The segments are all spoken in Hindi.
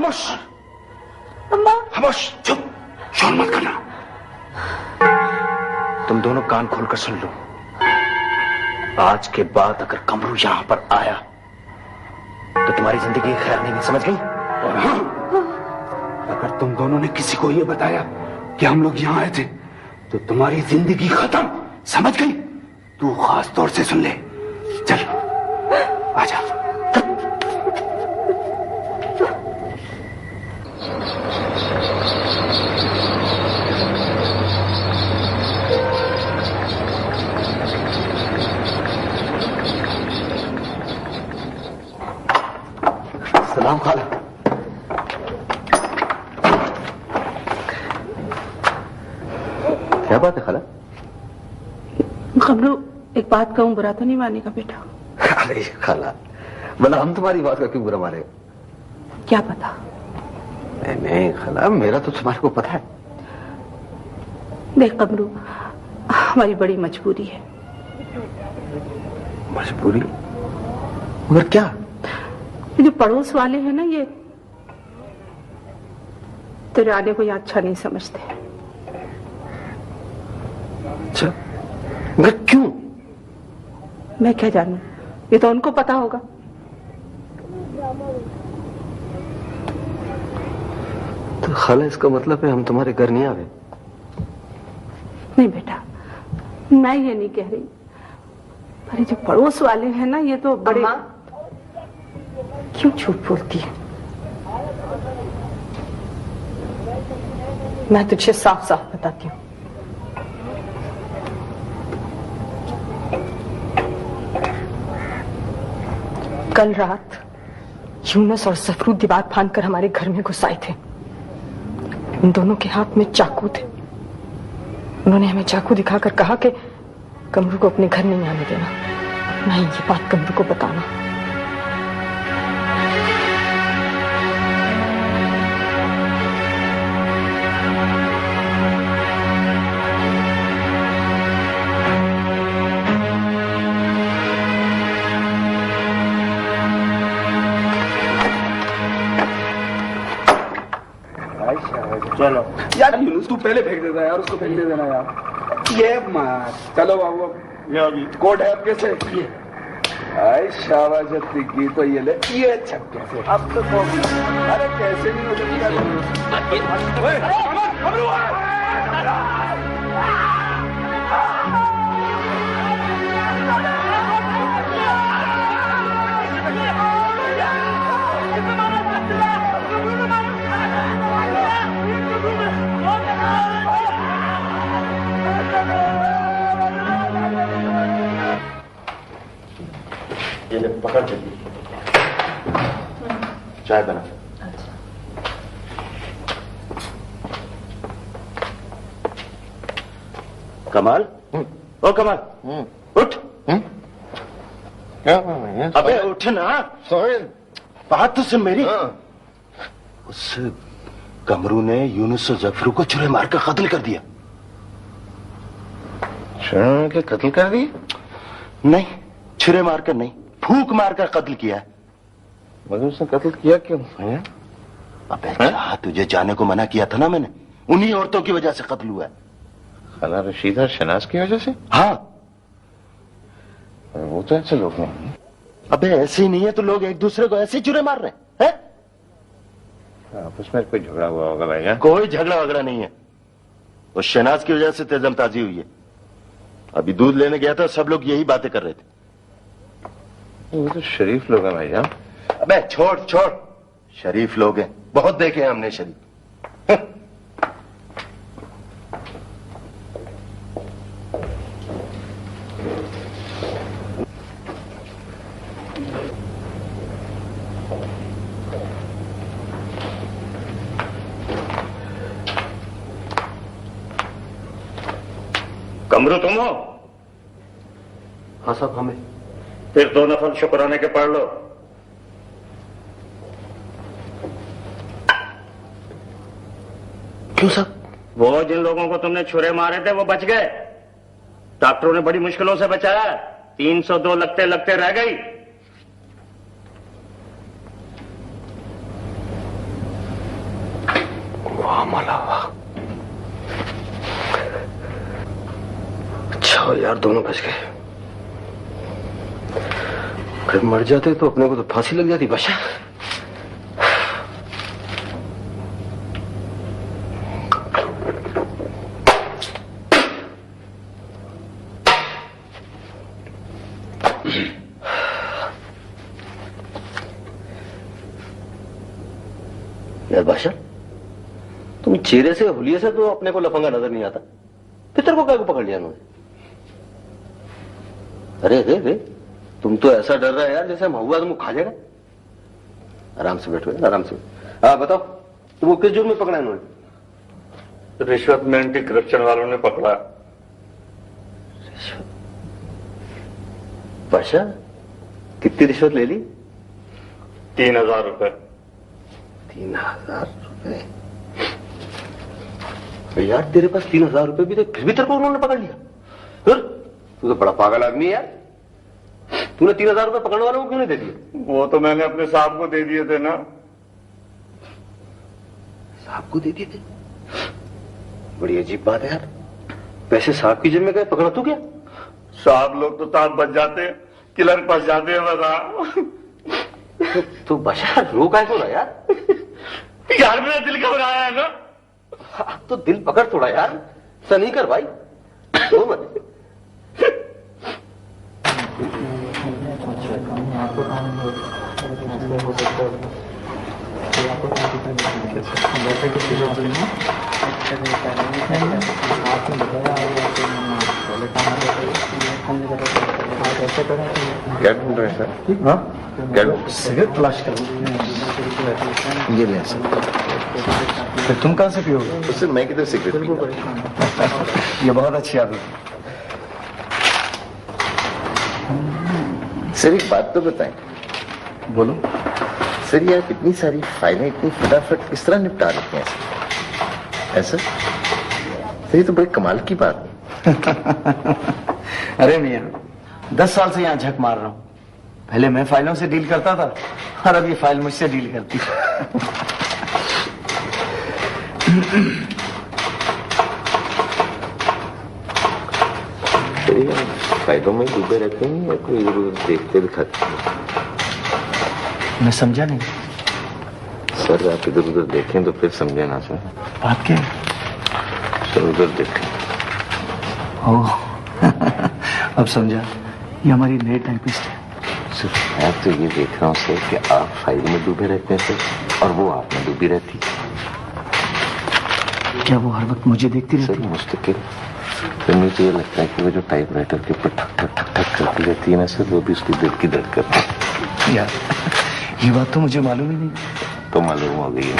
खामोश। अम्मा। खामोश, चुप, शोर मत करना। तुम दोनों कान खोलकर सुन लो। आज के बाद अगर कमरू यहां पर आया तो तुम्हारी जिंदगी खैर नहीं, समझ गई? और हाँ, अगर तुम दोनों ने किसी को यह बताया कि हम लोग यहां आए थे तो तुम्हारी जिंदगी खत्म, समझ गई? तू खास तौर से सुन ले। चल आजा। सलाम खाला। क्या बात है खाला? कमरू, एक बात कहूं, बुरा तो नहीं मानेगा बेटा? अरे खाला, भला हम तुम्हारी बात का क्यों बुरा माने? क्या पता? नहीं खाला, मेरा तो तुम्हारे को पता है। देख कमरू, हमारी बड़ी मजबूरी है। मजबूरी? मगर क्या? ये जो पड़ोस वाले हैं ना, ये तेरे आने को ये अच्छा नहीं समझते। अच्छा, मगर क्यों? मैं क्या जानूं, ये तो उनको पता होगा। तो खाला, इसका मतलब है हम तुम्हारे घर नहीं आवे? नहीं बेटा, मैं ये नहीं कह रही, पर ये जो पड़ोस वाले हैं ना, ये तो बड़े। क्यों झूठ बोलती है? मैं तुझे साफ साफ बताती हूँ। कल रात यूनुस और सफरू दीवार फांदकर हमारे घर में घुस आए थे। उन दोनों के हाथ में चाकू थे। उन्होंने हमें चाकू दिखाकर कहा कि कमरू को अपने घर नहीं आने देना, ना ही ये बात कमरू को बताना। चलो यार यूनुस, तू पहले फेंक देता यार, उसको फेंक दे देना यार। ये मार, चलो बाबू, कोड है आपके से। आई शाबाश की, तो ये ले, ये छक्के से। अब तो अरे कैसे नहीं हो ये ले, पकड़ जल्दी, चाय बना। कमाल, ओ कमाल, उठ। क्या? अबे उठ ना। सोहेल, बात तो सुन मेरी। उस कमरू ने यूनुस और जफरू को छुरे मारकर कत्ल कर दिया। छुरे के कत्ल कर दिए? नहीं, छुरे मारकर नहीं, फूंक मारकर कत्ल किया है। मगर उसने कत्ल किया क्यों? अबे क्या, तुझे जाने को मना किया था ना मैंने? उन्हीं औरतों की वजह से कत्ल हुआ है। खाला रशीदा शनाज की वजह से? हाँ। वो तो ऐसे लोग नहीं। अबे ऐसे ही नहीं है तो लोग एक दूसरे को ऐसे ही चुरे मार रहे हैं? आपस में कोई झगड़ा हुआ होगा भाईजान? कोई झगड़ा वगड़ा नहीं है, वो शनाज की वजह से तेजम ताजी हुई है। अभी दूध लेने गया था, सब लोग यही बातें कर रहे थे। वो तो शरीफ लोग हैं भाईजान। अबे छोड़ छोड़, शरीफ लोग हैं, बहुत देखे हैं हमने शरीफ। कमरू तुम हो? हाँ साहब, हमें। फिर 2 नफल शुक्राने के पढ़ लो। क्यों साहब? वो जिन लोगों को तुमने छुरे मारे थे वो बच गए। डॉक्टरों ने बड़ी मुश्किलों से बचाया। 302 लगते लगते रह गई। यार दोनों बच गए। अगर मर जाते तो अपने को तो फांसी लग जाती बादशाह। यार बादशाह, तुम चेहरे से हुलिये से तो अपने को लफंगा नजर नहीं आता, पितर को क्या को पकड़ लिया उन्होंने? अरे रे रे, तुम तो ऐसा डर रहा है यार जैसे महुआ तुमको खा जाएगा। आराम से बैठो यार, आराम से। हाँ बताओ, तुमको किस जुर्म में पकड़ा है उन्होंने? रिश्वत में एंटी करप्शन वालों ने पकड़ा। बादशाह, कितनी रिश्वत ले ली? 3000 रुपए। 3000 रुपए? यार तेरे पास 3000 रुपए भी थे, फिर भी तेरे को उन्होंने पकड़ लिया? तू तो बड़ा पागल आदमी है यार। तूने 3000 रुपए पकड़ने वालों को क्यों नहीं दे दिए? वो तो मैंने अपने साहब को दे दिए थे ना। साहब को दे दिए थे? बड़ी अजीब बात है यार। पैसे साहब की जेब में गए, पकड़ा तू क्या? साहब लोग तो साहब बच जाते हैं, किलर फंस जाते हैं बता। तो बादशाह रो काहे को रहा यार? यार मेरा दिल घबराया है ना। तो दिल पकड़ थोड़ा यार, ऐसा नहीं कर भाई, रो मत। क्या ढूंढ रहे हैं सर? हाँ, क्या सिगरेट तलाश कर। ये ले सर। फिर तुम कहां से पियोगे? उससे मैं किधर सिगरेट पीता? ये बहुत अच्छी आदत है। सर एक बात तो बताएं। बोलो। सर यार इतनी सारी फाइलें इतनी फटाफट किस तरह निपटा लेते हैं ऐसा? सर ये तो बड़ी कमाल की बात है। अरे मियां, 10 साल से यहां झक मार रहा हूं। पहले मैं फाइलों से डील करता था और अब ये फाइल मुझसे डील करती है। फाइलों में डूबे रहते हैं या कोई इधर उधर देखते दिखाते हैं? मैं समझा नहीं। सर आप इधर उधर देखें तो फिर समझे ना सर। बात क्या है? सर उधर देखें। ओह, अब समझा। ये हमारी नई टाइपिस्ट है। सर मैं तो ये देख रहा हूँ सर कि आप फाइल में डूबे रहते हैं सर और वो आप में डूबी रहती है। क्या वो हर वक्त मुझे देखती रहती सर मुस्तकिल। सर मुझे ये लगता है कि वो जो टाइपराइटर के ऊपर ठक ठक ठक ठक करती रहती है ना सर, वो भी उसकी दिल की धड़कन है। यार ये बात तो मुझे मालूम ही नहीं। तो मालूम हो गई है।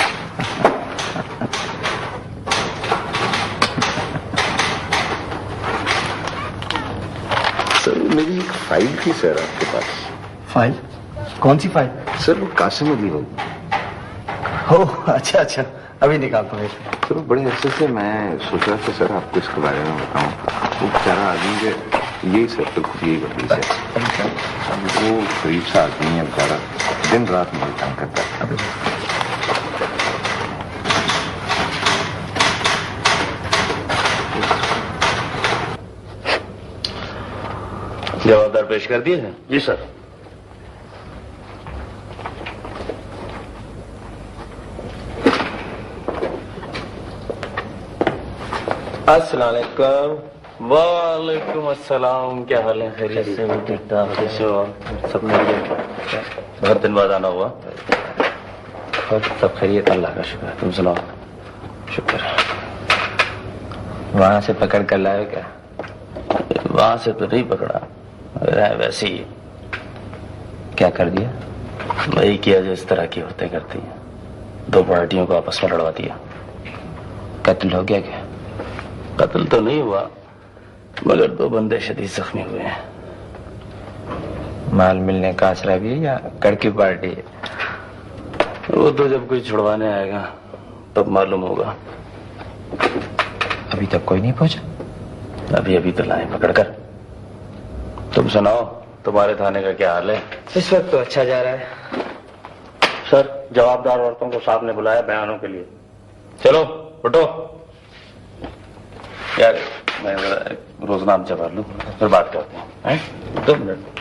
सर मेरी एक फाइल थी सर आपके पास। फाइल? कौन सी फाइल? सर वो कासिम अली होगी। ओह अच्छा अच्छा, अभी निकालता हूँ। सर वो बड़े अरसे से मैं सोच रहा था सर आपको इसके बारे में बताऊं। वो बेचारा आदमी जो यही सर तो खुद यही बदली से वो गरीब सा आदमी है बेचारा, दिन रात मुझे तंग करता है। जवाबदार पेश कर दिए हैं? जी सर। अस्सलाम वालेकुम। वालेकुम अस्सलाम। क्या हाल है? खैरियत से? ठीक ठाक? कैसे हो? सब खैरियत? बहुत दिन बाद आना हुआ। सब खैरियत? अल्लाह का शुक्र। तुम सुनाओ? शुक्र। वहां से पकड़ कर लाए क्या? वहां से तो नहीं पकड़ा, रहा वैसे ही। क्या कर दिया? वही किया जो इस तरह की होते करती हैं, दो पार्टियों को आपस में लड़वा दिया। कत्ल हो गया क्या? कत्ल तो नहीं हुआ, मगर दो बंदे शदीद जख्मी हुए हैं। माल मिलने का आसरा भी है या कड़की पार्टी है? वो तो जब कोई छुड़वाने आएगा तब मालूम होगा। अभी तक कोई नहीं पहुंचा? अभी अभी तो लाए पकड़कर। तुम सुनाओ, तुम्हारे थाने का क्या हाल है? इस वक्त तो अच्छा जा रहा है। सर जवाबदार औरतों को साहब ने बुलाया बयानों के लिए। चलो उठो यार। मैं रोजनाम चबा लूं, फिर बात करते हैं। 2 मिनट।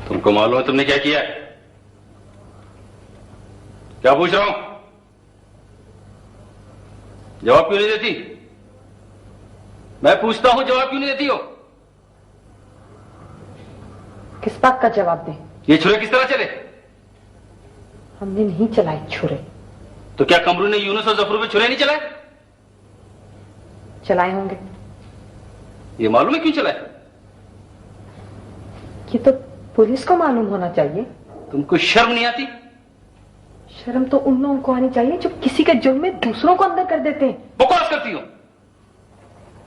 तुमको मालूम है तुमने क्या किया है? क्या पूछ रहा हूं? जवाब क्यों नहीं देती? मैं पूछता हूं, जवाब क्यों नहीं देती हो? किस बात का जवाब दें? ये छुरे किस तरह चले? हमने नहीं चलाए छुरे। तो क्या कमरू ने यूनुस और जफरू पे छुरे नहीं चलाए? चलाए होंगे। ये मालूम है क्यों चलाए? ये तो पुलिस को मालूम होना चाहिए। तुमको शर्म नहीं आती? शर्म तो उन लोगों को आनी चाहिए जो किसी के जुर्म में दूसरों को अंदर कर देते हैं। बकवास करती हो।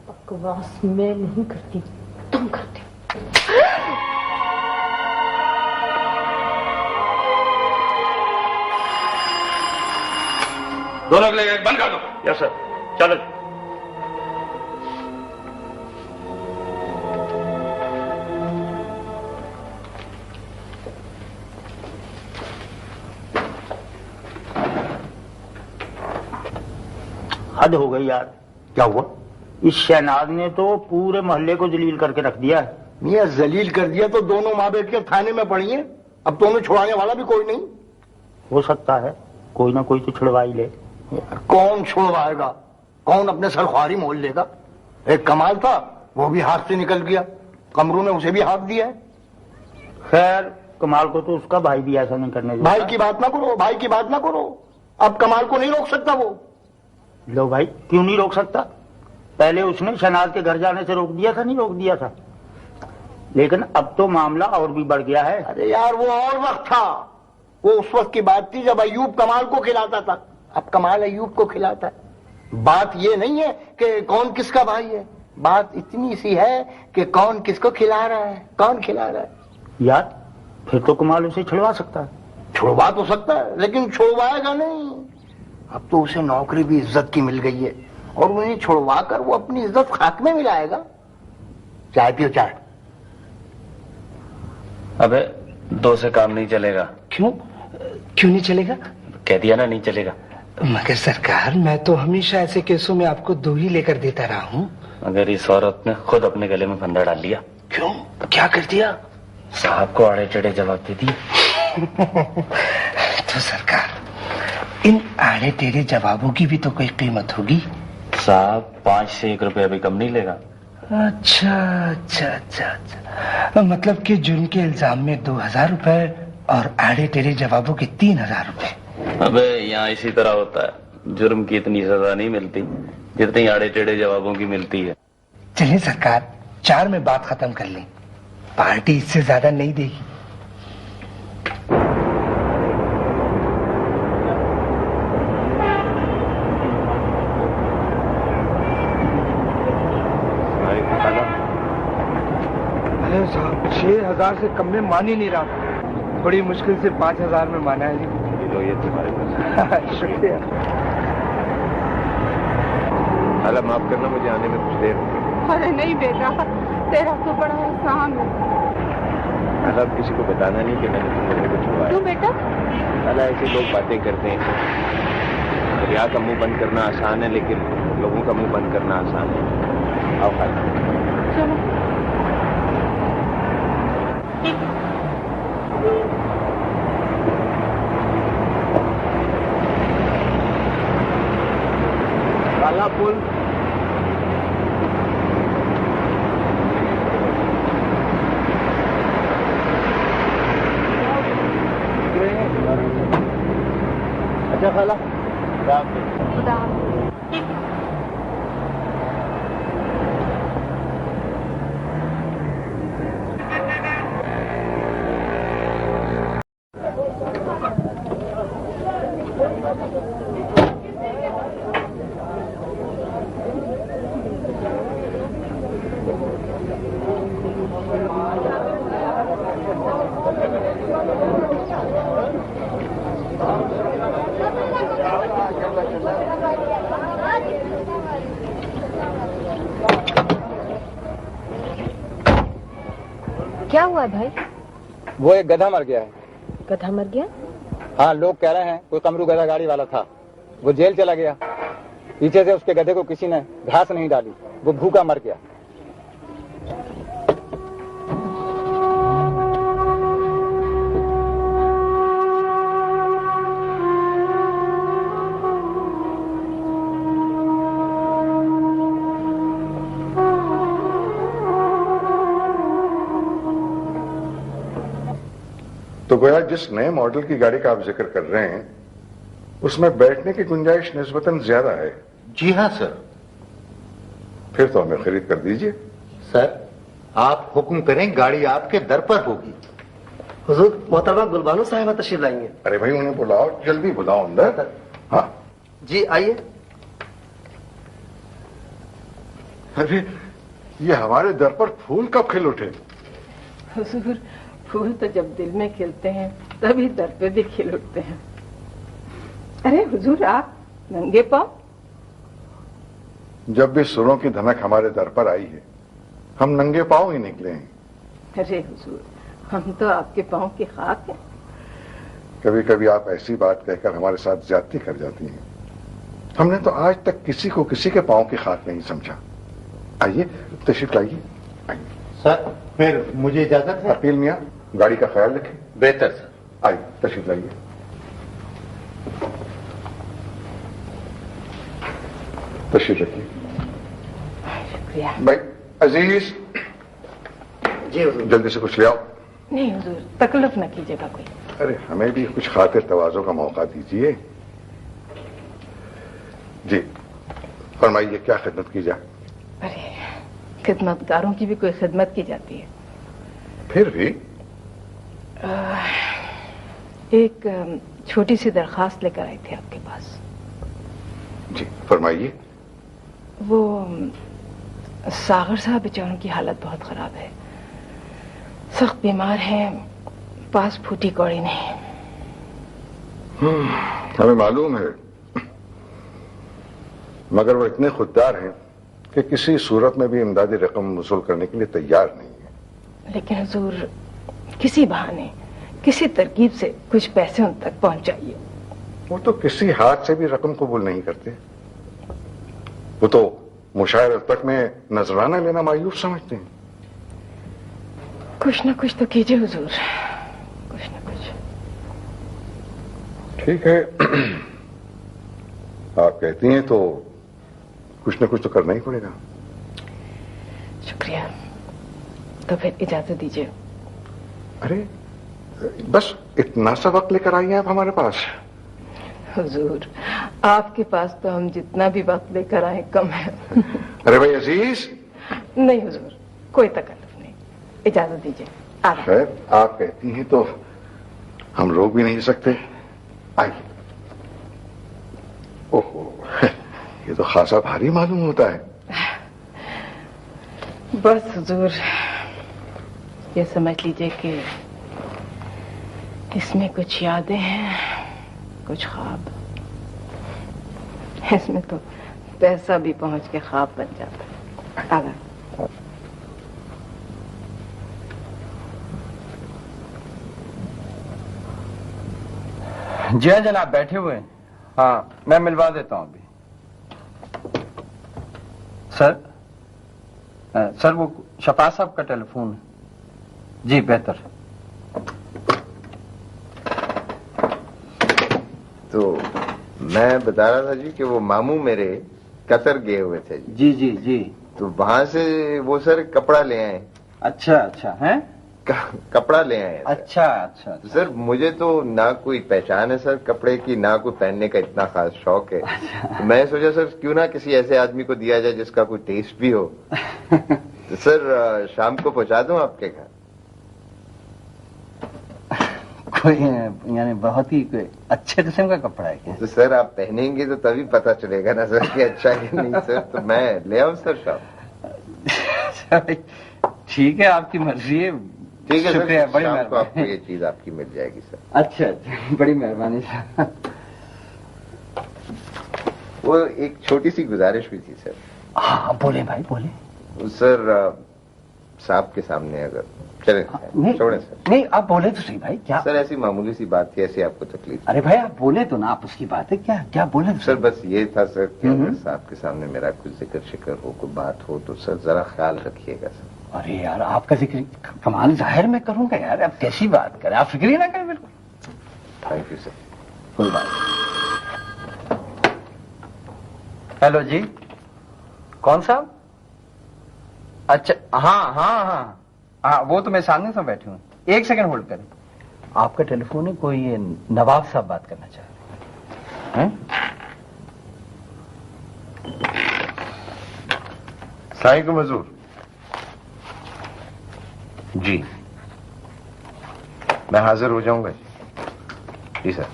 बकवास मैं नहीं करती, तुम करते हो। दोनों के लिए बंद कर दो। यस सर, चलो। हद हो गई यार। क्या हुआ? इस शहनाज ने तो पूरे मोहल्ले को जलील करके रख दिया है। मियां जलील कर दिया तो दोनों माँ बेटे के थाने में पड़ी हैं। अब दोनों छुड़ाने वाला भी कोई नहीं। हो सकता है कोई ना कोई तो छुड़वा ही ले। यार, कौन छुड़वाएगा? कौन अपने सर ख्वारी मोल लेगा? एक कमाल था, वो भी हाथ से निकल गया। कमरू ने उसे भी हाथ दिया है। खैर कमाल को तो उसका भाई भी ऐसा नहीं करने देता। भाई की बात ना करो, भाई की बात ना करो। अब कमाल को नहीं रोक सकता वो। लो भाई, क्यों नहीं रोक सकता? पहले उसने शहनाज के घर जाने से रोक दिया था, नहीं रोक दिया था? लेकिन अब तो मामला और भी बढ़ गया है। अरे यार, वो और वक्त था। वो उस वक्त की बात थी जब अयूब कमाल को खिलाता था। अब कमाल अयूब को खिलाता है। बात ये नहीं है कि कौन किसका भाई है, बात इतनी सी है कि कौन किसको खिला रहा है, कौन खिला रहा है। यार फिर तो कमाल उसे छुड़वा सकता है। छुड़वा तो सकता है, लेकिन छुड़वाएगा नहीं। अब तो उसे नौकरी भी इज्जत की मिल गई है और उन्हें छुड़वा कर वो अपनी इज्जत खाक में मिलाएगा। चाय पियो, चाय। अबे 2 से काम नहीं चलेगा। क्यों? क्यों नहीं चलेगा? कह दिया ना, नहीं चलेगा। मगर सरकार, मैं तो हमेशा ऐसे केसों में आपको 2 ही लेकर देता रहा हूँ। अगर इस औरत ने खुद अपने गले में फंदा डाल लिया। क्यों? क्या कर दिया? साहब को आड़े टेढ़े जवाब दे दिए। तो सरकार, इन आड़े टेढ़े जवाबों की भी तो कोई कीमत होगी। साहब 5 से 1 रुपया भी कम नहीं लेगा। अच्छा अच्छा अच्छा अच्छा, मतलब कि जुर्म के इल्जाम में 2000 रुपए और आड़े टेढ़े जवाबों के 3000 रुपए। अबे यहाँ इसी तरह होता है। जुर्म की इतनी सजा नहीं मिलती जितनी आड़े टेढ़े जवाबों की मिलती है। चलिए सरकार, 4 में बात खत्म कर लें। पार्टी इससे ज्यादा नहीं देगी। अरे साहब, 6000 से कम में मान ही नहीं रहा था। बड़ी मुश्किल से 5000 में माना है जी। लो ये तुम्हारे पास। शुक्रिया। हाला माफ करना, मुझे आने में कुछ देर हो गई। अरे नहीं बेटा, तेरा तो बड़ा एहसान है। हाला अब किसी को बताना नहीं कि मैंने तुम लोगों को छुड़वाया। क्यों बेटा? हाला ऐसे लोग बातें करते हैं। दरिया का मुंह बंद करना आसान है, लेकिन लोगों का मुंह बंद करना आसान है। आओ हाला। चलो। काला पुल। अच्छा खाला, खुदा। है भाई? वो एक गधा मर गया है। गधा मर गया? हाँ, लोग कह रहे हैं कोई कमरू गधा गाड़ी वाला था, वो जेल चला गया। पीछे से उसके गधे को किसी ने घास नहीं डाली, वो भूखा मर गया। तो गोया जिस नए मॉडल की गाड़ी का आप जिक्र कर रहे हैं उसमें बैठने की गुंजाइश निस्बतन ज्यादा है। जी हाँ सर। फिर तो हमें खरीद कर दीजिए। सर आप हुक्म करें, गाड़ी आपके दर पर होगी। हुजूर, मोहतरमा गुलबानो साहिबा तशरीफ लाएंगे। अरे भाई उन्हें बुलाओ, जल्दी बुलाओ अंदर। हाँ जी आइए। अरे ये हमारे दर पर फूल कब खिल उठे? हुजूर, फूल तो जब दिल में खिलते हैं तभी दर पे भी खिल उठते हैं। अरे हुजूर, आप नंगे पाँव? जब भी सुरों की धनक हमारे दर पर आई है हम नंगे पांव ही निकले हैं। अरे हुजूर, हम तो आपके पाँव की खाक हैं। कभी कभी आप ऐसी बात कहकर हमारे साथ ज्यादती कर जाती हैं। हमने तो आज तक किसी को किसी के पांव की खाक नहीं समझा। आइए तशरीफ लाइए। सर फिर मुझे इजाजत है। अपील मियाँ, गाड़ी का ख्याल रखें। बेहतर सर। आइए तशरीफ लाइए। तशरीफ रखिए। शुक्रिया। भाई अजीज, जी हुजूर। जल्दी से कुछ ले आओ। नहीं हुजूर, तकलीफ न कीजिएगा कोई। अरे हमें भी कुछ खातिर तवाज़ो का मौका दीजिए। जी फरमाइए, क्या खिदमत की जाए? अरे खिदमतगारों की भी कोई खिदमत की जाती है। फिर भी एक छोटी सी दरखास्त लेकर आई थी आपके पास। जी फरमाइए। वो सागर साहब बेचारों की हालत बहुत खराब है, सख्त बीमार हैं, पास फूटी कौड़ी नहीं। हमें मालूम है, मगर वो इतने खुददार हैं कि किसी सूरत में भी इमदादी रकम वसूल करने के लिए तैयार नहीं है। लेकिन हुजूर, किसी बहाने, किसी तरकीब से कुछ पैसे उन तक पहुंचाइए। वो तो किसी हाथ से भी रकम कबूल नहीं करते। वो तो मुशायर तक में नजराना लेना मायूस समझते हैं। कुछ न कुछ तो कीजिए हुजूर, कुछ न कुछ। ठीक है, आप कहती हैं तो कुछ न कुछ तो करना ही पड़ेगा। शुक्रिया, तो फिर इजाजत दीजिए। अरे बस इतना सा वक्त लेकर आइए आप हमारे पास। हुजूर, आपके पास तो हम जितना भी वक्त लेकर आए कम है। अरे भाई अजीज। नहीं हुजूर, कोई तकलीफ नहीं, इजाजत दीजिए। खैर आप कहती हैं तो हम रोक भी नहीं सकते। आइए। ओहो, ये तो खासा भारी मालूम होता है। बस हुजूर, ये समझ लीजिए कि इसमें कुछ यादें हैं, कुछ ख्वाब। इसमें तो पैसा भी पहुंच के ख्वाब बन जाता है। आगा। जी हाँ जनाब, बैठे हुए हैं। हाँ, मैं मिलवा देता हूँ अभी। सर वो शफा साहब का टेलीफोन है। जी बेहतर। तो मैं बता रहा था जी कि वो मामू मेरे कतर गए हुए थे जी। जी जी जी। तो वहां से वो सर कपड़ा ले आए। अच्छा अच्छा है, कपड़ा ले आए। अच्छा अच्छा। तो सर मुझे तो ना कोई पहचान है सर कपड़े की, ना कोई पहनने का इतना खास शौक है। तो मैं सोचा सर क्यों ना किसी ऐसे आदमी को दिया जाए जिसका कोई टेस्ट भी हो। तो सर शाम को पहुंचा दूं आपके घर? कोई यानी बहुत ही कोई अच्छे किस्म का कपड़ा है क्या? तो सर आप पहनेंगे तो तभी पता चलेगा ना सर कि अच्छा है कि नहीं। सर तो मैं ले आऊं सर शाम? ठीक है, आपकी मर्जी है। ठीक है शुक्रिया, सर, बड़ी शाम को आपको मेहरबानी। ये चीज आपकी मिल जाएगी सर। अच्छा अच्छा, बड़ी मेहरबानी सर। वो एक छोटी सी गुजारिश हुई थी सर। हाँ बोले भाई बोले। सर साहब के सामने अगर चले छोड़े सर। नहीं आप बोले तो सही भाई, क्या सर ऐसी मामूली सी बात थी, ऐसी आपको तकलीफ? अरे भाई आप बोले तो ना, आप उसकी बात है, क्या क्या बोले तो सर बस ये था सर कि अगर साहब के सामने मेरा कुछ जिक्र शिक्र हो, कोई बात हो तो सर जरा ख्याल रखिएगा सर। अरे यार आपका जिक्र कमाल जाहिर में करूंगा यार, आप कैसी बात करें, आप फिक्र ही ना करें बिल्कुल। Thank you sir. कोई बात। हेलो जी, कौन साहब? अच्छा हाँ हाँ हाँ हाँ, वो तो मैं सामने से बैठी हूँ, एक सेकंड होल्ड करें। आपका टेलीफोन है, कोई ये नवाब साहब बात करना चाह रहे हैं। सलाम हजूर। जी मैं हाजिर हो जाऊंगा जी सर।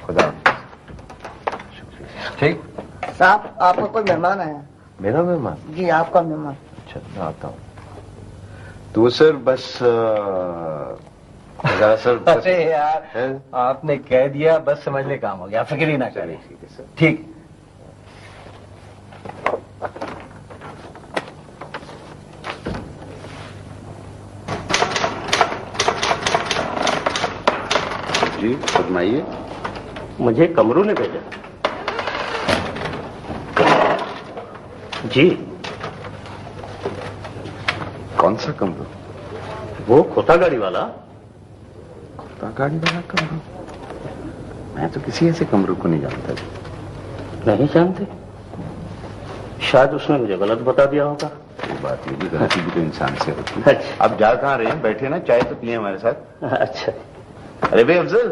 खुदा ठीक। साहब आपका कोई मेहमान आया। मेरा मेहमान? जी आपका मेहमान। अच्छा मैं आता हूँ। तो सर बस सर बस, अरे यार आपने कह दिया, बस समझने काम हो गया, फिक्र ही ना करें। ठीक है सर। ठीक। जी फरमाइए। मुझे कमरू ने भेजा। जी। कौन सा कमरू? वो खोता गाड़ी वाला। खोता गाड़ी वाला कमरू? मैं तो किसी ऐसे कमरू को नहीं जानता जी। नहीं जानते? शायद उसने मुझे गलत बता दिया होगा। ये बात ये भी गलती भी तो इंसान से होती है। अच्छा। अब जा कहाँ रहे हैं? बैठे ना, चाय तो पिए हमारे साथ। अच्छा। अरे भाई अफजल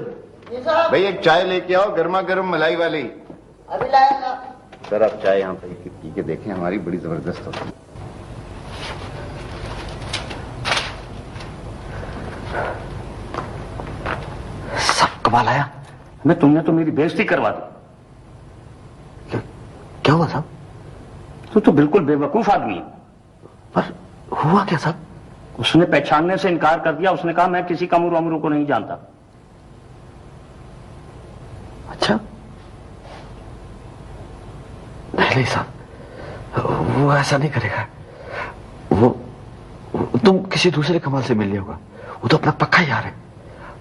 भाई एक चाय लेके आओ, गर्मा गर्म मलाई वाली। अभी लाया सर आप चाय यहाँ पे पी के देखें, हमारी बड़ी जबरदस्त होती है। सब कमाल आया। मैं तुमने तो मेरी बेइज्जती करवा दी। क्या हुआ साहब? तो बिल्कुल बेवकूफ आदमी है। पर हुआ क्या साहब? उसने पहचानने से इनकार कर दिया। उसने कहा मैं किसी कमरू अमरू को नहीं जानता। अच्छा नहीं साहब, वो ऐसा नहीं करेगा। वो तुम किसी दूसरे कमाल से मिल लिया होगा। वो तो अपना पक्का यार है,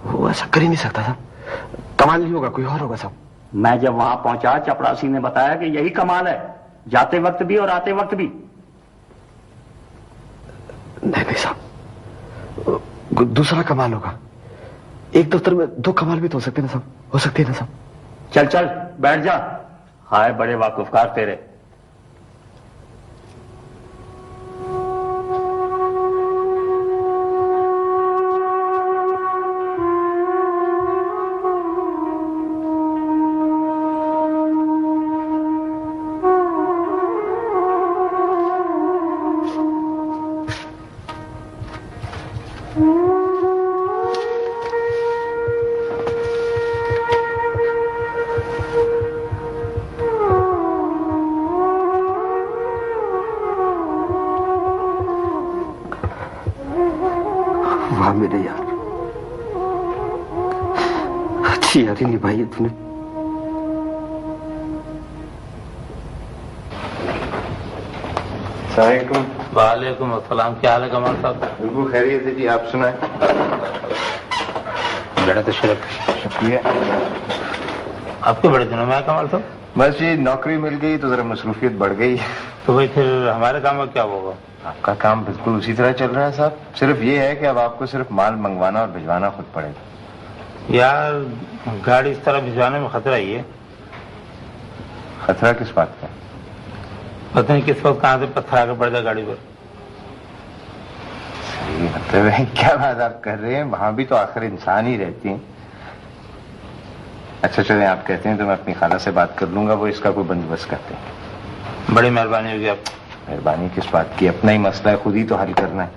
वो ऐसा कर ही नहीं सकता साहब। कमाल नहीं होगा, कोई और होगा साहब। मैं जब वहां पहुंचा, चपरासी ने बताया कि यही कमाल है, जाते वक्त भी और आते वक्त भी। नहीं साहब, दूसरा कमाल होगा। एक दफ्तर में दो कमाल भी तो हो सकते हैं ना साहब, हो सकते हैं ना साहब। चल चल बैठ जा। हाय बड़े वाकुफकार तेरे। वाह मेरे यार, अच्छी यारी निभाई है तूने। वालेकुम अस्सलाम। क्या हाल है कमाल साहब? बिल्कुल खैरियत है जी, आप सुनाए? बड़ा तो शुक्रिया। आपके बड़े दिनों में आया कमाल साहब? बस ये नौकरी मिल गई तो जरा मसरूफियत बढ़ गई। तो भाई फिर हमारे काम में क्या होगा? आपका काम बिल्कुल उसी तरह चल रहा है साहब, सिर्फ ये है कि अब आपको सिर्फ माल मंगवाना और भिजवाना खुद पड़ेगा। यार गाड़ी इस तरह भिजवाने में खतरा ही है। खतरा किस बात का? पता नहीं किस वक्त कहां से पत्थर आकर पड़ जाए गाड़ी पर। सही मतलब है, क्या बात आप कर रहे हैं? वहां भी तो आखिर इंसान ही रहती हैं। अच्छा चले आप कहते हैं तो मैं अपनी खाला से बात कर लूंगा, वो इसका कोई बंदोबस्त करते हैं। बड़ी मेहरबानी होगी आप। मेहरबानी किस बात की, अपना ही मसला है, खुद ही तो हल करना है।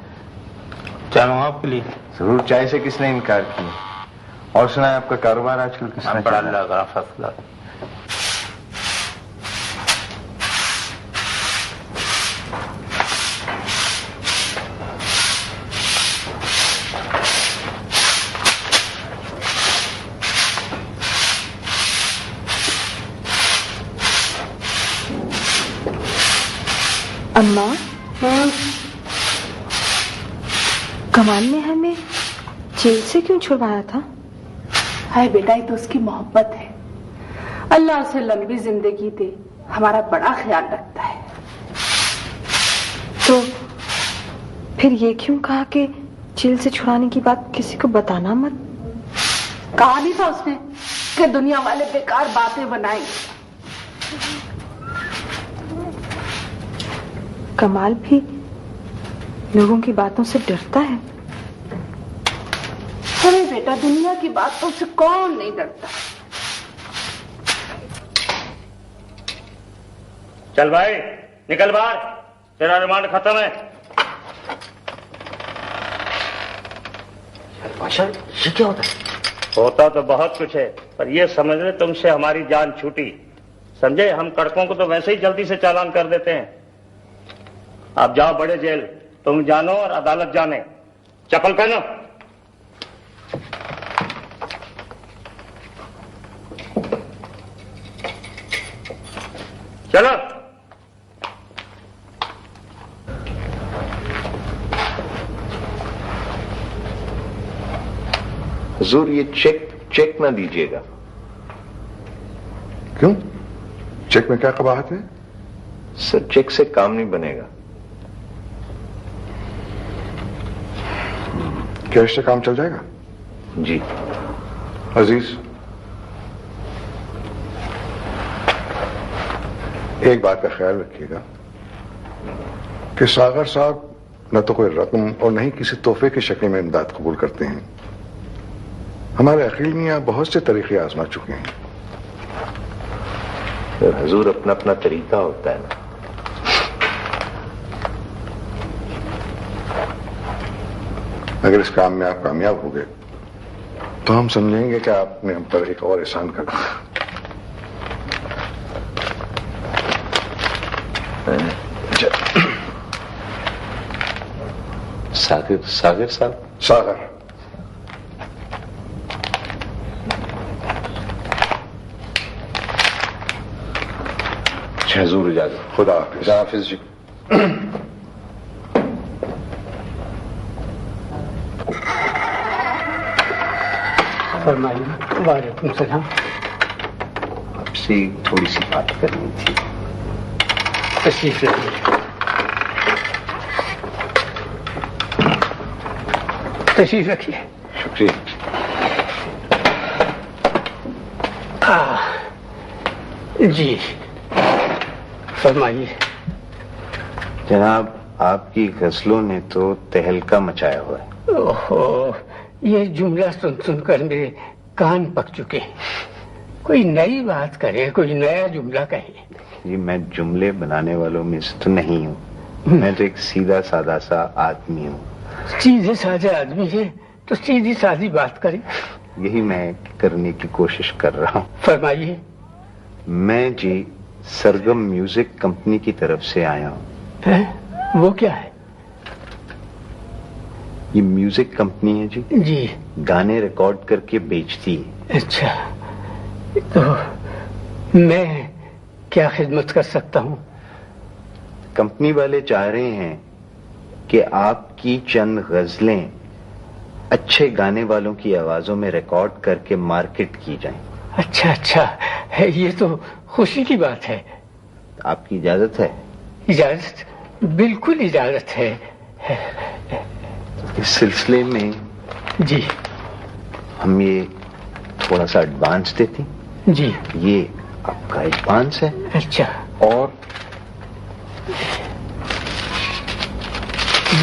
चाय मंगाओ आपके लिए? जरूर, चाय से किसने इनकार किया। और सुना है आपका कारोबार आजकल किस तरह बड़ा चल रहा है? अल्लाह का फर्स्ट क्लास। अम्मा कमाल ने हमें जेल से क्यों छुड़वाया था? हाय बेटा, ये तो उसकी मोहब्बत है। अल्लाह उसे लंबी जिंदगी दे, हमारा बड़ा ख्याल रखता है। तो फिर ये क्यों कहा कि जेल से छुड़ाने की बात किसी को बताना मत? कहा नहीं था उसने कि दुनिया वाले बेकार बातें बनाएंगे? कमाल भी लोगों की बातों से डरता है। अरे बेटा, दुनिया की बातों से कौन नहीं डरता। चल भाई निकल बाहर, तेरा रिमांड खत्म है। बादशाह ये क्या होता है? होता तो बहुत कुछ है, पर ये समझ ले तुमसे हमारी जान छूटी। समझे? हम कड़कों को तो वैसे ही जल्दी से चालान कर देते हैं। आप जाओ बड़े जेल, तुम जानो और अदालत जाने। चप्पल पहनो। चलो। हुजूर ये चेक ना दीजिएगा। क्यों? चेक में क्या कबाहत है? सर चेक से काम नहीं बनेगा। कैश से काम चल जाएगा? जी। अजीज, एक बात का ख्याल रखिएगा कि सागर साहब न तो कोई रकम और न ही किसी तोहफे की शक्ल में इमदाद कबूल करते हैं। हमारे अकील मियां बहुत से तरीके आजमा चुके हैं। सर हुजूर अपना अपना तरीका होता है ना। अगर इस काम में आप कामयाब हो गए तो हम समझेंगे कि आपने हम पर एक और एहसान कर दिया। सागर साहब। सागर, हुजूर इजाजत। खुदा हाफिज। हाफिज जी। फरमाइए। वालेकुम सलाम। आपसे थोड़ी सी बात करनी थी। तशरीफ रखिए। तशरीफ रखिए। शुक्रिया। जी फरमाइए। जनाब आपकी गजलों ने तो तहलका मचाया हुआ है। ओहो, ये जुमला सुन सुनकर मेरे कान पक चुके हैं। कोई नई बात करे, कोई नया जुमला कहे। जी मैं जुमले बनाने वालों में से तो नहीं हूँ। मैं तो एक सीधा सादा सा आदमी हूँ। सीधे साधे आदमी है तो सीधी सादी बात करे। यही मैं करने की कोशिश कर रहा हूँ। फरमाइए। मैं जी सरगम म्यूजिक कंपनी की तरफ से आया हूँ। वो क्या है? ये म्यूजिक कंपनी है जी। जी। गाने रिकॉर्ड करके बेचती है। अच्छा, तो मैं क्या खिदमत कर सकता हूँ? कंपनी वाले चाह रहे हैं कि आपकी चंद गजलें अच्छे गाने वालों की आवाजों में रिकॉर्ड करके मार्केट की जाएं। अच्छा अच्छा, ये तो खुशी की बात है। आपकी इजाजत है? इजाजत, बिल्कुल इजाजत है। इस सिलसिले में जी हम ये थोड़ा सा एडवांस देते हैं। जी। ये आपका एडवांस है। अच्छा। और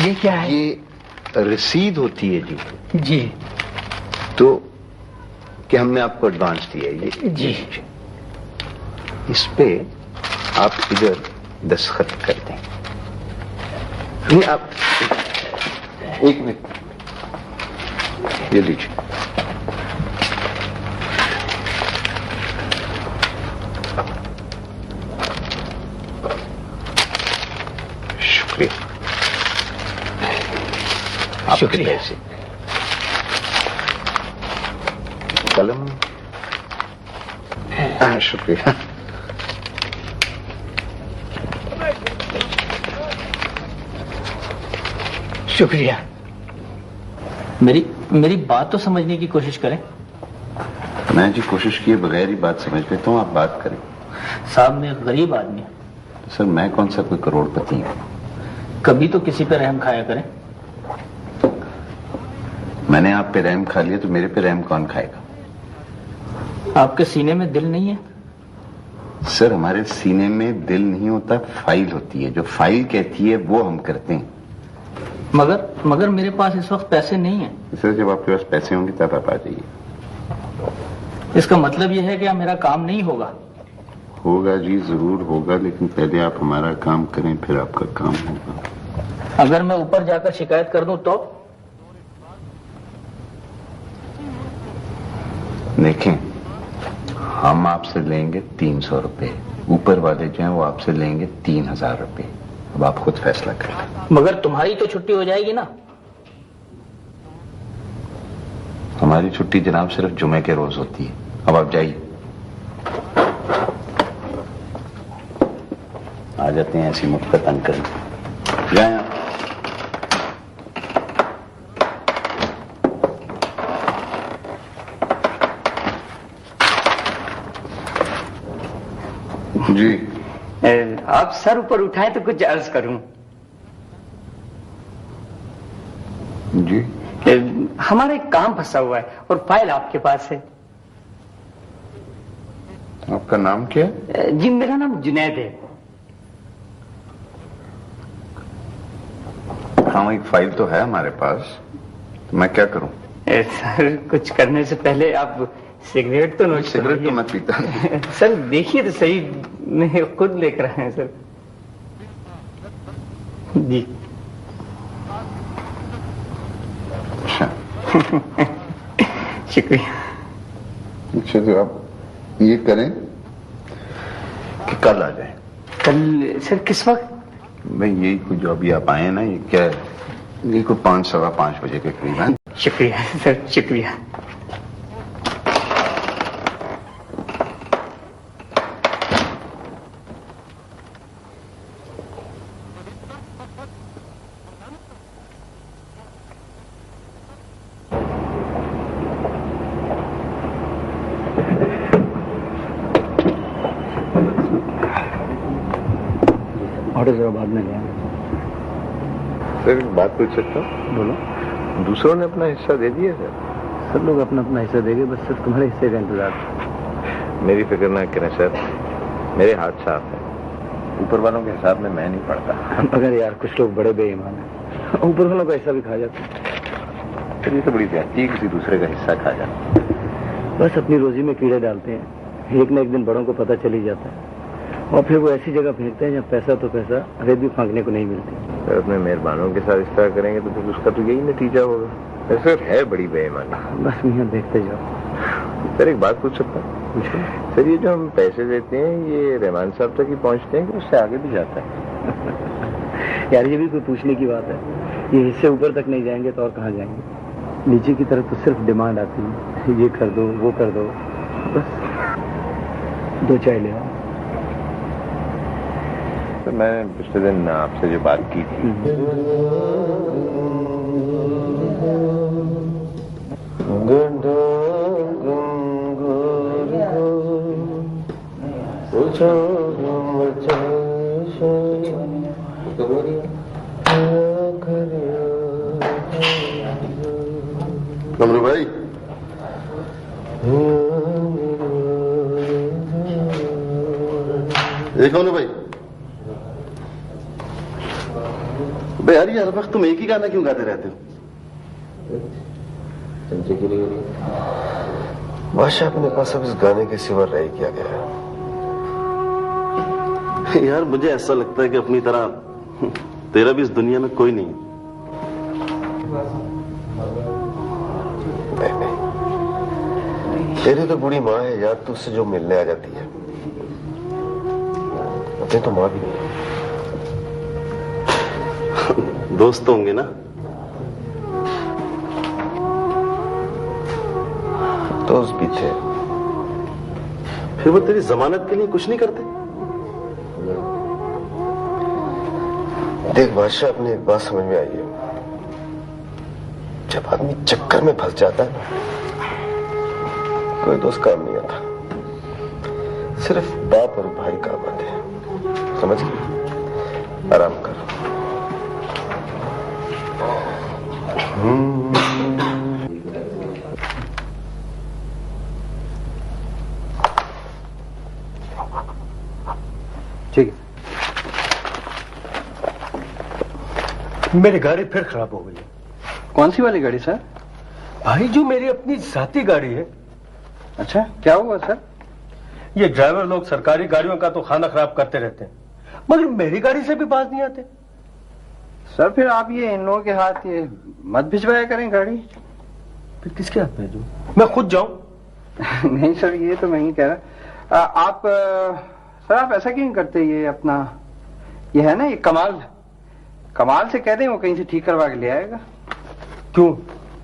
ये क्या है? ये रसीद होती है जी। जी। तो कि हमने आपको एडवांस दिया है ये। जी। इस पे आप इधर दस्तखत कर दें। नहीं आप एक मिनट, ये लीजिए। शुक्रिया। आपके पैसे। कलम। हाँ शुक्रिया। शुक्रिया। मेरी बात तो समझने की कोशिश करें। मैं जी कोशिश किए बगैर ही बात समझ लेता हूँ, आप बात करें। साहब मैं गरीब आदमी हूँ। सर मैं कौन सा कोई करोड़पति हूँ? कभी तो किसी पे रहम खाया करें। मैंने आप पे रहम खा लिया तो मेरे पे रहम कौन खाएगा? आपके सीने में दिल नहीं है? सर हमारे सीने में दिल नहीं होता, फाइल होती है। जो फाइल कहती है वो हम करते हैं। मगर मेरे पास इस वक्त पैसे नहीं है। सर जब आपके पास पैसे होंगे तब आप आ जाइए। इसका मतलब यह है कि मेरा काम नहीं होगा। होगा जी, जरूर होगा, लेकिन पहले आप हमारा काम करें फिर आपका काम होगा। अगर मैं ऊपर जाकर शिकायत कर दूं तो? देखें, हम आपसे लेंगे 300 रुपए, ऊपर वाले जो हैं वो आपसे लेंगे 3000 रुपए। अब आप खुद फैसला करें। मगर तुम्हारी तो छुट्टी हो जाएगी ना? हमारी छुट्टी जनाब सिर्फ जुमे के रोज होती है। अब आप जाइए। आ जाते हैं ऐसी मुफ्त तंग करें। जाए आप। जी आप सर ऊपर उठाए तो कुछ अर्ज करूं। जी हमारा एक काम फंसा हुआ है और फाइल आपके पास है। आपका नाम क्या है? जी मेरा नाम जुनैद है। हाँ एक फाइल तो है हमारे पास, तो मैं क्या करूं? सर कुछ करने से पहले आप सिगरेट तो नोट। सिगरेट तो मैं पीता नहीं। सर देखिए तो सही, मैं खुद लेकर आए हैं सर। जी शुक्रिया। अच्छा तो आप ये करें कि कल आ जाए। कल सर किस वक्त? भाई यही कुछ जो अभी आप आए हैं ना, ये क्या है, ये कोई 5 सवा 5 बजे के करीब है। शुक्रिया सर, शुक्रिया। ऑर्डर जरा बाद में लिया। सर एक बात पूछ सकता हूँ? बोलो। दूसरों ने अपना हिस्सा दे दिया सर? सब लोग अपना अपना हिस्सा देंगे, बस सिर्फ तुम्हारे हिस्से का इंतजार। मेरी फिक्र ना करें सर, मेरे हाथ साफ है। ऊपर वालों के हिसाब में मैं नहीं पढ़ता। मगर यार कुछ लोग बड़े बेईमान हैं, ऊपर वालों का हिस्सा भी खा जाते हैं। सर ये तो बड़ी ज्यादती है, किसी दूसरे का हिस्सा खा जाना। बस अपनी रोजी में कीड़े डालते हैं, एक न एक दिन बड़ों को पता चल ही जाता है और फिर वो ऐसी जगह फेंकते हैं जहाँ पैसा तो पैसा, रेत भी फांकने को नहीं मिलती। सर अपने मेहरबानों के साथ इस तरह करेंगे तो फिर उसका तो यही नतीजा होगा। सर है बड़ी बेईमानी। बस मियां देखते जाओ। सर एक बात पूछ सकता हूँ? सर ये जो हम पैसे देते हैं ये रहमान साहब तक ही पहुँचते हैं कि उससे आगे भी जाता है? यार ये भी कोई पूछने की बात है? ये हिस्से ऊपर तक नहीं जाएंगे तो और कहाँ जाएंगे? नीचे की तरफ तो सिर्फ डिमांड आती है, ये कर दो वो कर दो, बस 2 चाय ले आओ। तो मैं पिछले दिन आपसे जो बात की थी, कमरू भाई, ये कौन है भाई? भाई यार ये हर वक्त तुम एक ही गाना क्यों गाते रहते हो? बादशाह अपने पास अब इस गाने के सिवा रह किया गया है। यार मुझे ऐसा लगता है कि अपनी तरह तेरा भी इस दुनिया में कोई नहीं। नहीं, तेरी तो बुढ़ी माँ है यार, तू उससे जो मिलने आ जाती है। अपनी तो माँ भी नहीं। दोस्त तो होंगे ना? दोस्त भी थे। फिर वो तेरी जमानत के लिए कुछ नहीं करते? देख बादशाह, अपनी एक बात समझ में आई है जब आदमी चक्कर में फंस जाता है ना, कोई दोस्त काम नहीं आता, सिर्फ बाप और भाई काम आते हैं। समझ गए? आराम करो। ठीक है। मेरी गाड़ी फिर खराब हो गई है। कौन सी वाली गाड़ी सर? भाई जो मेरी अपनी जाती गाड़ी है। अच्छा, क्या हुआ सर? ये ड्राइवर लोग सरकारी गाड़ियों का तो खाना खराब करते रहते हैं, मगर मेरी गाड़ी से भी बाज नहीं आते। सर फिर आप ये इन लोगों के हाथ ये मत भिजवाया करें गाड़ी। फिर किसके हाथ भेजूं? मैं खुद जाऊं? नहीं सर, ये तो मैं ही कह रहा। सर आप ऐसा क्यों करते? ये अपना ये है ना, ये कमाल से कह दें, वो कहीं से ठीक करवा के ले आएगा। क्यों,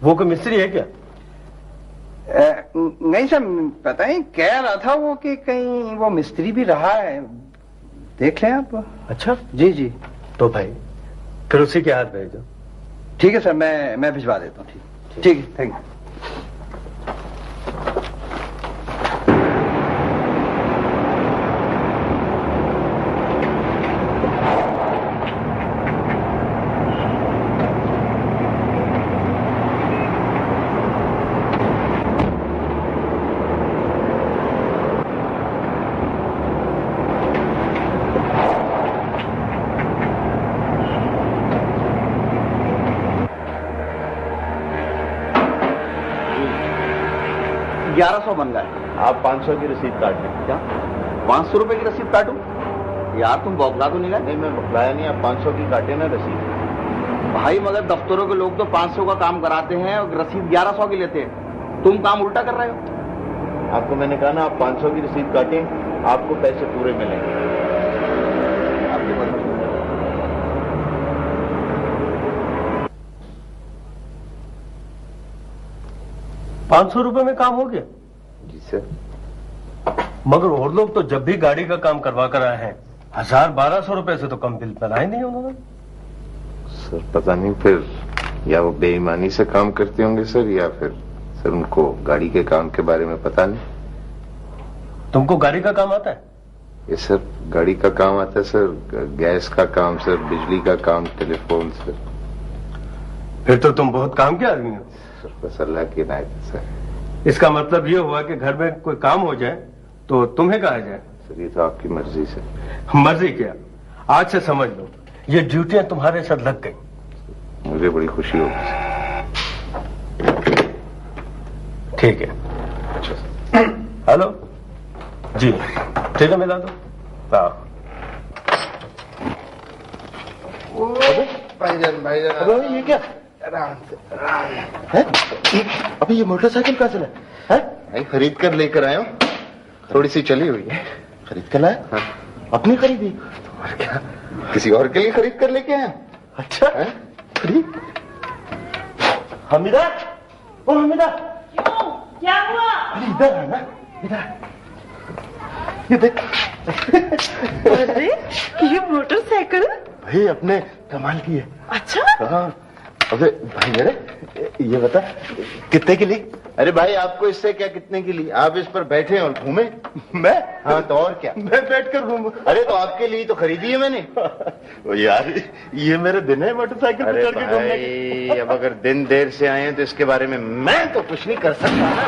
वो कोई मिस्त्री है क्या? नहीं सर, पता नहीं कह रहा था वो कि कहीं वो मिस्त्री भी रहा है, देख लें आप। अच्छा जी जी। तो भाई फिर उसी के हाथ भेज दो। ठीक है सर, मैं भिजवा देता हूँ। ठीक है, थैंक यू। बन गए। आप 500 की रसीद काट दें। क्या 500 रुपए की रसीद काटूं? यार तुम बौखला तो नहीं गए? नहीं, मैं बौखलाया नहीं। आप 500 की काटे ना रसीद। भाई मगर दफ्तरों के लोग तो 500 का काम कराते हैं और रसीद 1100 की लेते हैं। तुम काम उल्टा कर रहे हो। आपको मैंने कहा ना, आप 500 की रसीद काटें, आपको पैसे पूरे मिलेंगे। आपके पास 500 रुपए में काम हो गया? जी सर। मगर और लोग तो जब भी गाड़ी का काम करवा कर आए हैं 1000-1200 रुपए से तो कम बिल बनाए नहीं उन्होंने। सर पता नहीं, फिर या वो बेईमानी से काम करते होंगे सर, या फिर सर उनको गाड़ी के काम के बारे में पता नहीं। तुमको गाड़ी का काम आता है? ये सर गाड़ी का काम आता है सर, गैस का काम सर, बिजली का काम, टेलीफोन सर। फिर तो तुम बहुत काम के आदमी हो। सर बस अल्लाह की इनायत है सर। इसका मतलब ये हुआ कि घर में कोई काम हो जाए तो तुम्हें कहा जाए? सर ये तो आपकी मर्जी से। मर्जी क्या, आज से समझ लो ये ड्यूटियां तुम्हारे साथ लग गई। मुझे बड़ी खुशी होगी सर। ठीक है। अच्छा हेलो जी, ठीक है, मिला दो। भाईजान अबे ये क्या? अभी ये मोटरसाइकिल कहाँ से है? भाई खरीद कर लेकर आया हूँ, थोड़ी सी चली हुई है। खरीद कर लाया? हाँ। अपनी खरीदी? और क्या, किसी और के लिए खरीद कर लेके आया? अच्छा है? खरीद। हमीदा, ओ हमीदा, क्यों, क्या हुआ? अरे इधर है ना, इधर ये देख। अरे ये मोटरसाइकिल भाई अपने कमाल की है। अच्छा। हाँ। अबे भाई मेरे ये बता कितने की ली? अरे भाई आपको इससे क्या, कितने की ली? आप इस पर बैठे और घूमे। मैं? हाँ तो और क्या, मैं बैठकर घूमूं? अरे तो आपके लिए तो खरीदी है मैंने। ओ यार ये मेरे दिन है मोटरसाइकिल अरे पे चढ़ के घूमने के। भाई अब अगर दिन देर से आए हैं तो इसके बारे में मैं तो कुछ नहीं कर सकता ना।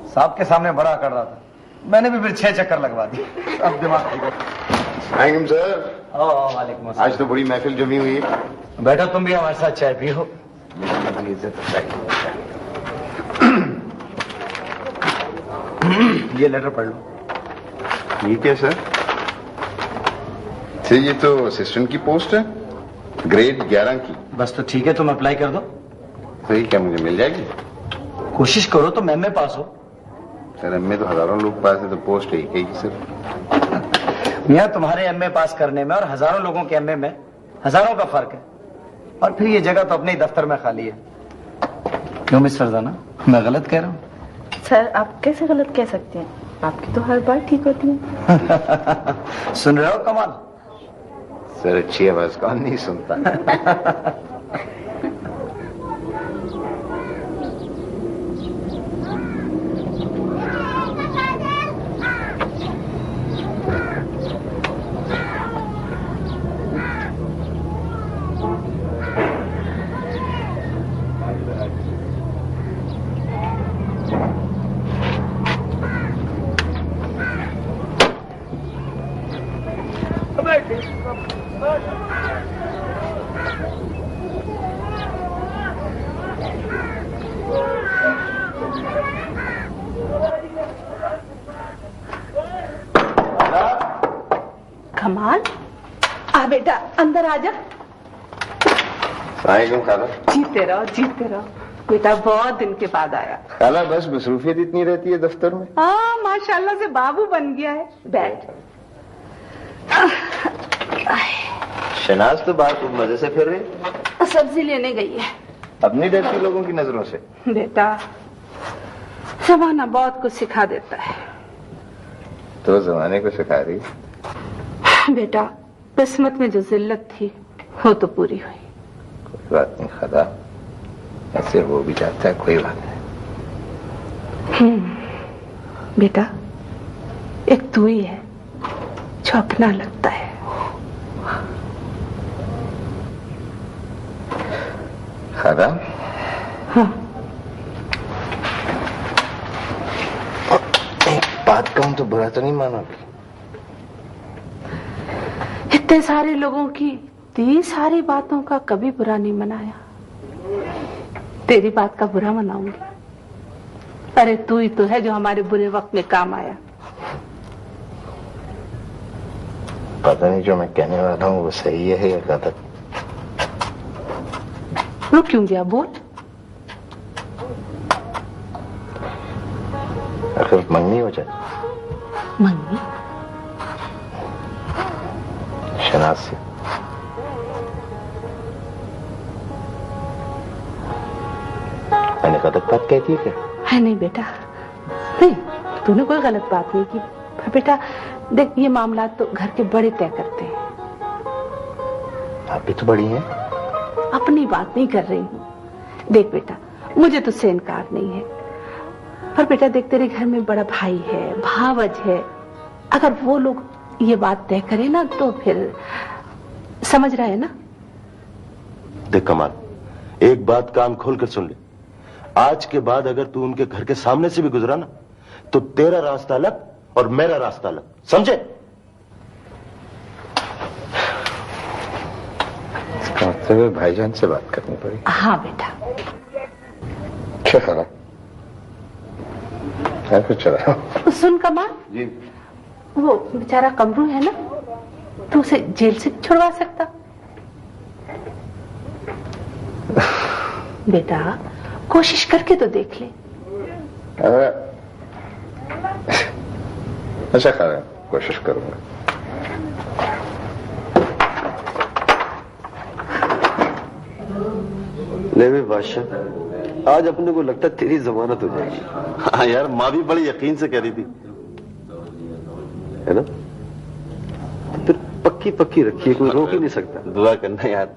साहब के सामने बड़ा कर रहा था, मैंने भी फिर 6 चक्कर लगवा दिए। अब दिमाग ठीक है। आएंगे सर। वालेकुम अस्सलाम। आज तो बड़ी महफिल जमी हुई है। बैठो, तुम भी हमारे साथ चाय पियो। ये लेटर पढ़ लो। ये क्या सर? ये तो असिस्टेंट की पोस्ट है, ग्रेड 11 की। बस तो ठीक है, तुम अप्लाई कर दो। तो ये क्या मुझे मिल जाएगी? कोशिश करो तो मैं पास हो। सर एमए तो हजारों लोग पास है, तो पोस्ट एक ही सर। मियाँ तुम्हारे एमए पास करने में और हजारों लोगों के एमए में हजारों का फर्क है, और फिर ये जगह तो अपने ही दफ्तर में खाली है। क्यों मिस्टर जाना, मैं गलत कह रहा हूँ? सर आप कैसे गलत कह सकते हैं? आपकी तो हर बार ठीक होती है। सुन रहे हो कमाल? सर अच्छी आवाज कौन नहीं सुनता। कमाल, आ बेटा अंदर आ जा। वालेकुम खाला। जीते रहो बेटा, बहुत दिन के बाद आया। खाला बस मसरूफियत इतनी रहती है दफ्तर में। हाँ माशाल्लाह से बाबू बन गया है। बैठ। शनाज तो बाहर खूब मजे से फिर रही। सब्जी लेने गई है। अब नहीं डरती लोगों की नजरों से? बेटा जमाना बहुत कुछ सिखा देता है। तो जमाने को सिखा रही। बेटा किस्मत में जो जिल्लत थी वो तो पूरी हुई। कोई बात नहीं खाला, ऐसे हो भी जाता है, कोई बात नहीं। बेटा एक तू ही है जो अपना लगता है। खाला हाँ। एक बात कहूं तो बुरा तो नहीं मानोगी? इतने सारे लोगों की इतनी सारी बातों का कभी बुरा नहीं मनाया, तेरी बात का बुरा मनाऊंगी? अरे तू ही तो है जो हमारे बुरे वक्त में काम आया। पता नहीं जो मैं कहने वाला हूँ वो सही है या गलत। रुक क्यों गया, बोल। अगर मंगनी हो जाए। मंगनी? शनाज से। मैंने गलत बात कह दी क्या? है नहीं बेटा, नहीं तूने कोई गलत बात नहीं की। पर बेटा देख, ये मामला तो घर के बड़े तय करते हैं। आप भी तो बड़ी हैं। अपनी बात नहीं कर रही हूँ। देख बेटा, मुझे तुझसे इनकार नहीं है, पर बेटा देख तेरे घर में बड़ा भाई है, भावज है। अगर वो लोग ये बात तय करें ना तो फिर समझ रहा है ना। देख कमाल, एक बात कान खोल कर सुन ले। आज के बाद अगर तू उनके घर के सामने से भी गुजरा ना तो तेरा रास्ता अलग और मेरा रास्ता अलग, समझे? इसका मतलब है भाईजान से बात करनी पड़ी। हाँ बेटा। क्या करा? क्या कुछ चला? सुन कमाल जी। वो बेचारा कमरू है ना, तू उसे जेल से छुड़वा सकता? बेटा कोशिश करके तो देख ले। अच्छा खा, कोशिश करूंगा। ले भी बादशाह, आज अपने को लगता है तेरी जमानत हो जाएगी। हाँ यार, माँ भी बड़ी यकीन से कह रही थी, है ना? फिर पक्की पक्की रखी है, कोई रोक ही नहीं सकता। दुआ करना यार।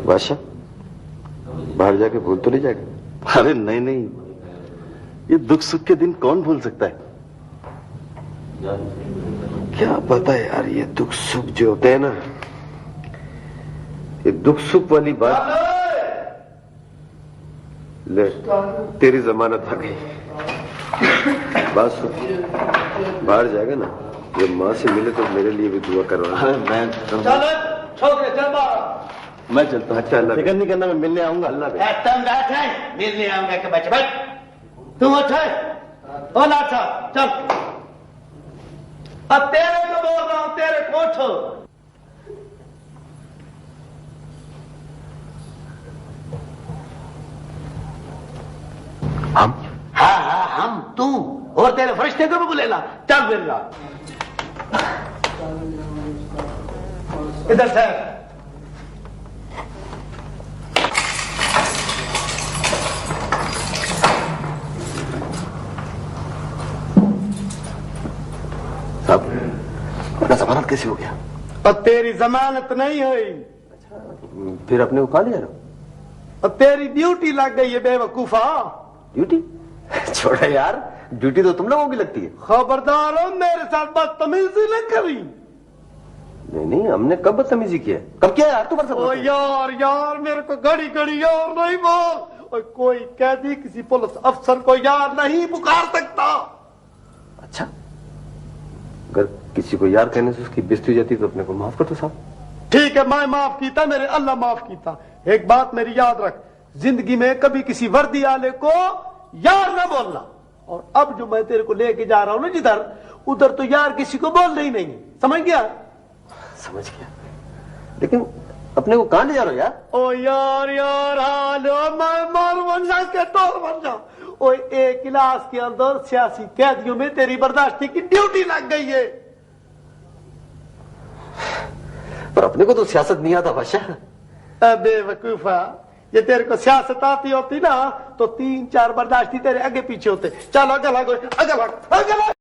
बादशाह बाहर जाके भूल तो नहीं जाएगा? अरे नहीं नहीं, ये दुख सुख के दिन कौन भूल सकता है? क्या पता यार, ये दुख सुख जो होते हैं ना, ये दुख सुख वाली बात। ले तेरी जमानत आ गई। बात सुन, बाहर जाएगा ना, जब माँ से मिले तो मेरे लिए भी दुआ करवाना। अरे मैं चलता हूँ। अच्छा, फिक्र नहीं करना, मैं मिलने आऊंगा। अल्लाह तुम बैठ है, मिलने आऊंगा के बच्चे बैठ। तुम उठ है, ओ लाट साहब चल। अब तेरे को बोल रहा हूं, तेरे को उठो। हम? हाँ हाँ हम, तू और तेरे फरिश्ते को भी बुलेला। चल बिल्ला इधर से। अपना जमानत कैसे हो गया? और तेरी जमानत नहीं हुई, फिर अपने को कहा ले जा रहा हूं? और तेरी ड्यूटी लग गई है बेवकूफा। ड्यूटी? छोड़ा यार, ड्यूटी तो तुम लोगों की लगती है। खबरदार हो, मेरे साथ बदतमीजी न करी। नहीं नहीं, हमने कब बदतमीजी किया है? कब किया यार? तू ओ यार यार, मेरे को घड़ी घड़ी यार नहीं बोल। और कोई कैदी किसी पुलिस अफसर को यार नहीं पुकार सकता। अच्छा, अगर किसी को यार कहने से उसकी बेइज्जती हो जाती तो अपने को माफ कर दो साहब। ठीक है, मैं माफ कीता, मेरे अल्लाह माफ कीता। एक बात मेरी याद रख, जिंदगी में कभी किसी वर्दी वाले को यार ना बोलना। और अब जो मैं तेरे को लेके जा रहा हूं ना जिधर, उधर तो यार किसी को बोलना ही नहीं, समझ गया? समझ गया, लेकिन अपने को कहां ले जा रहे हो यार? ओ यार यार, हालो मैं मार बन जा के तोर बन जा। ओ एक क्लास के अंदर 86 कैदियों में तेरी बर्दाश्ती की ड्यूटी लग गई है। पर अपने को तो सियासत नहीं आता बादशाह। बेवकूफा, ये तेरे को सियासत आती होती ना तो 3-4 बर्दाश्ती तेरे आगे पीछे होते। चलो अगला